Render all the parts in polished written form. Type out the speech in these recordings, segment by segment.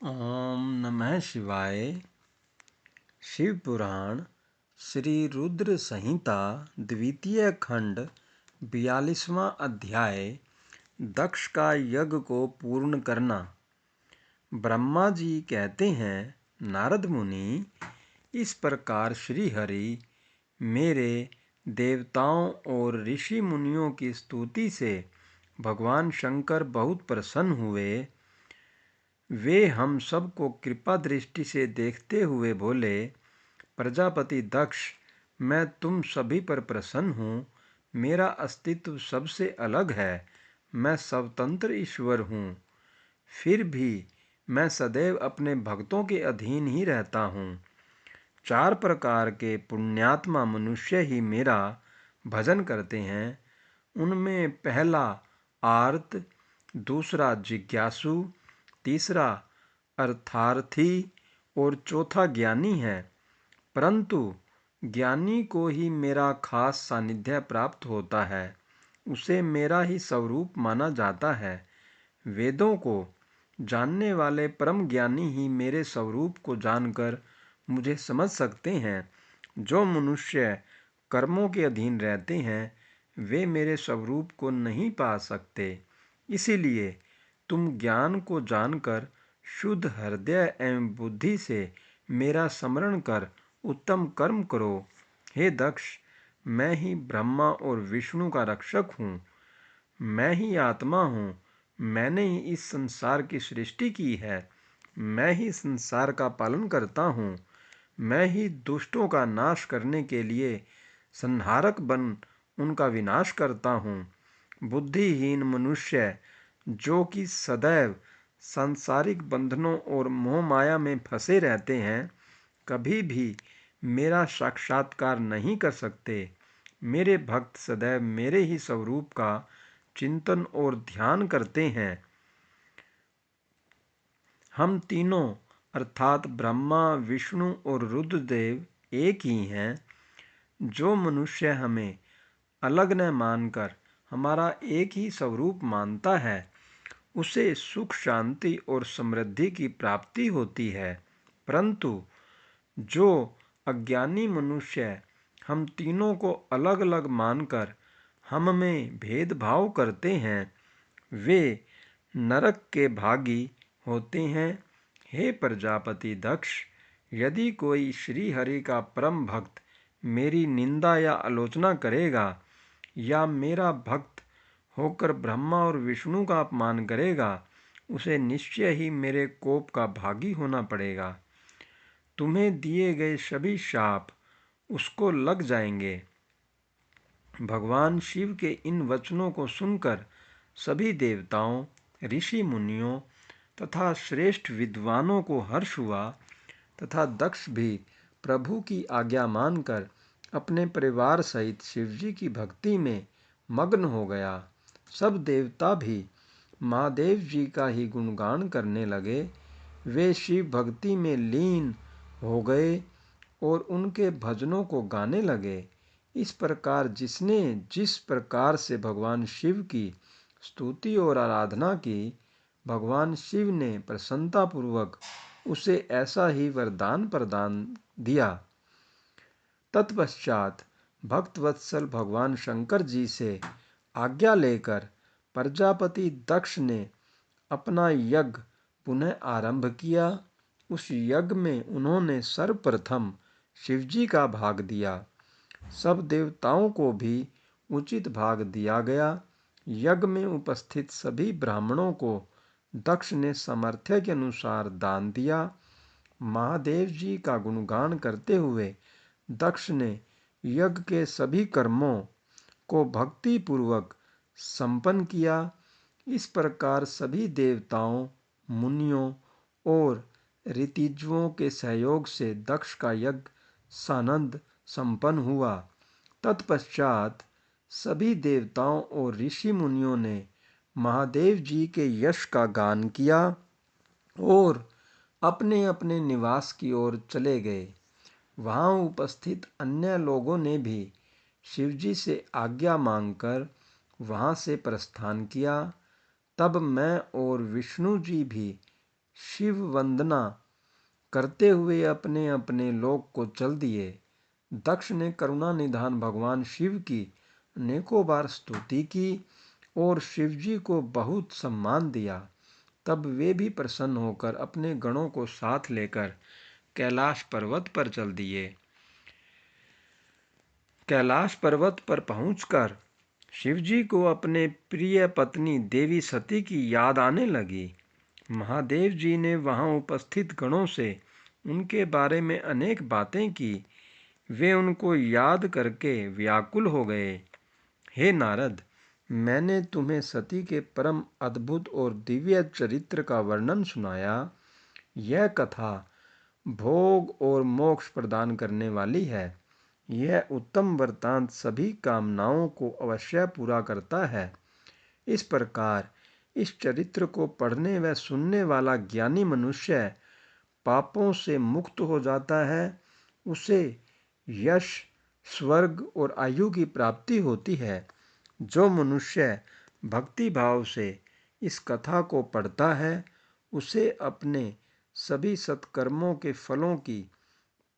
ओम नमः शिवाय। शिव पुराण श्री रुद्र संहिता द्वितीय खंड 42वां अध्याय दक्ष का यज्ञ को पूर्ण करना। ब्रह्मा जी कहते हैं, नारद मुनि, इस प्रकार श्री हरि मेरे देवताओं और ऋषि मुनियों की स्तुति से भगवान शंकर बहुत प्रसन्न हुए। वे हम सबको कृपा दृष्टि से देखते हुए बोले, प्रजापति दक्ष, मैं तुम सभी पर प्रसन्न हूँ। मेरा अस्तित्व सबसे अलग है। मैं स्वतंत्र ईश्वर हूँ। फिर भी मैं सदैव अपने भक्तों के अधीन ही रहता हूँ। 4 प्रकार के पुण्यात्मा मनुष्य ही मेरा भजन करते हैं। उनमें पहला आर्त, दूसरा जिज्ञासु, तीसरा अर्थार्थी और चौथा ज्ञानी है। परंतु ज्ञानी को ही मेरा खास सानिध्य प्राप्त होता है। उसे मेरा ही स्वरूप माना जाता है। वेदों को जानने वाले परम ज्ञानी ही मेरे स्वरूप को जानकर मुझे समझ सकते हैं। जो मनुष्य कर्मों के अधीन रहते हैं, वे मेरे स्वरूप को नहीं पा सकते। इसीलिए तुम ज्ञान को जानकर शुद्ध हृदय एवं बुद्धि से मेरा स्मरण कर उत्तम कर्म करो। हे दक्ष, मैं ही ब्रह्मा और विष्णु का रक्षक हूँ। मैं ही आत्मा हूँ। मैंने ही इस संसार की सृष्टि की है। मैं ही संसार का पालन करता हूँ। मैं ही दुष्टों का नाश करने के लिए संहारक बन उनका विनाश करता हूँ। बुद्धिहीन मनुष्य जो कि सदैव सांसारिक बंधनों और मोह माया में फंसे रहते हैं, कभी भी मेरा साक्षात्कार नहीं कर सकते। मेरे भक्त सदैव मेरे ही स्वरूप का चिंतन और ध्यान करते हैं। हम तीनों अर्थात ब्रह्मा, विष्णु और रुद्रदेव एक ही हैं। जो मनुष्य हमें अलग न मानकर हमारा एक ही स्वरूप मानता है, उसे सुख, शांति और समृद्धि की प्राप्ति होती है। परंतु जो अज्ञानी मनुष्य हम तीनों को अलग अलग मानकर हम में भेदभाव करते हैं, वे नरक के भागी होते हैं। हे प्रजापति दक्ष, यदि कोई श्री हरि का परम भक्त मेरी निंदा या आलोचना करेगा या मेरा भक्त होकर ब्रह्मा और विष्णु का अपमान करेगा, उसे निश्चय ही मेरे कोप का भागी होना पड़ेगा। तुम्हें दिए गए सभी शाप उसको लग जाएंगे। भगवान शिव के इन वचनों को सुनकर सभी देवताओं, ऋषि मुनियों तथा श्रेष्ठ विद्वानों को हर्ष हुआ तथा दक्ष भी प्रभु की आज्ञा मानकर अपने परिवार सहित शिवजी की भक्ति में मग्न हो गया। सब देवता भी महादेव जी का ही गुणगान करने लगे। वे शिव भक्ति में लीन हो गए और उनके भजनों को गाने लगे। इस प्रकार जिसने जिस प्रकार से भगवान शिव की स्तुति और आराधना की, भगवान शिव ने प्रसन्नतापूर्वक उसे ऐसा ही वरदान प्रदान दिया। तत्पश्चात भक्तवत्सल भगवान शंकर जी से आज्ञा लेकर प्रजापति दक्ष ने अपना यज्ञ पुनः आरंभ किया। उस यज्ञ में उन्होंने सर्वप्रथम शिवजी का भाग दिया। सब देवताओं को भी उचित भाग दिया गया। यज्ञ में उपस्थित सभी ब्राह्मणों को दक्ष ने सामर्थ्य के अनुसार दान दिया। महादेव जी का गुणगान करते हुए दक्ष ने यज्ञ के सभी कर्मों को भक्ति पूर्वक संपन्न किया। इस प्रकार सभी देवताओं, मुनियों और ऋतिज्वों के सहयोग से दक्ष का यज्ञ सानंद संपन्न हुआ। तत्पश्चात सभी देवताओं और ऋषि मुनियों ने महादेव जी के यश का गान किया और अपने अपने निवास की ओर चले गए। वहाँ उपस्थित अन्य लोगों ने भी शिवजी से आज्ञा मांगकर वहाँ से प्रस्थान किया। तब मैं और विष्णु जी भी शिव वंदना करते हुए अपने अपने लोक को चल दिए। दक्ष ने करुणा निधान भगवान शिव की अनेकों बार स्तुति की और शिवजी को बहुत सम्मान दिया। तब वे भी प्रसन्न होकर अपने गणों को साथ लेकर कैलाश पर्वत पर चल दिए। कैलाश पर्वत पर पहुंचकर शिवजी को अपने प्रिय पत्नी देवी सती की याद आने लगी। महादेव जी ने वहां उपस्थित गणों से उनके बारे में अनेक बातें की। वे उनको याद करके व्याकुल हो गए। हे नारद, मैंने तुम्हें सती के परम अद्भुत और दिव्य चरित्र का वर्णन सुनाया। यह कथा भोग और मोक्ष प्रदान करने वाली है। यह उत्तम वृत्तांत सभी कामनाओं को अवश्य पूरा करता है। इस प्रकार इस चरित्र को पढ़ने व सुनने वाला ज्ञानी मनुष्य पापों से मुक्त हो जाता है। उसे यश, स्वर्ग और आयु की प्राप्ति होती है। जो मनुष्य भक्ति भाव से इस कथा को पढ़ता है, उसे अपने सभी सत्कर्मों के फलों की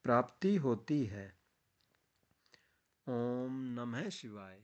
प्राप्ति होती है। ओम नमः शिवाय।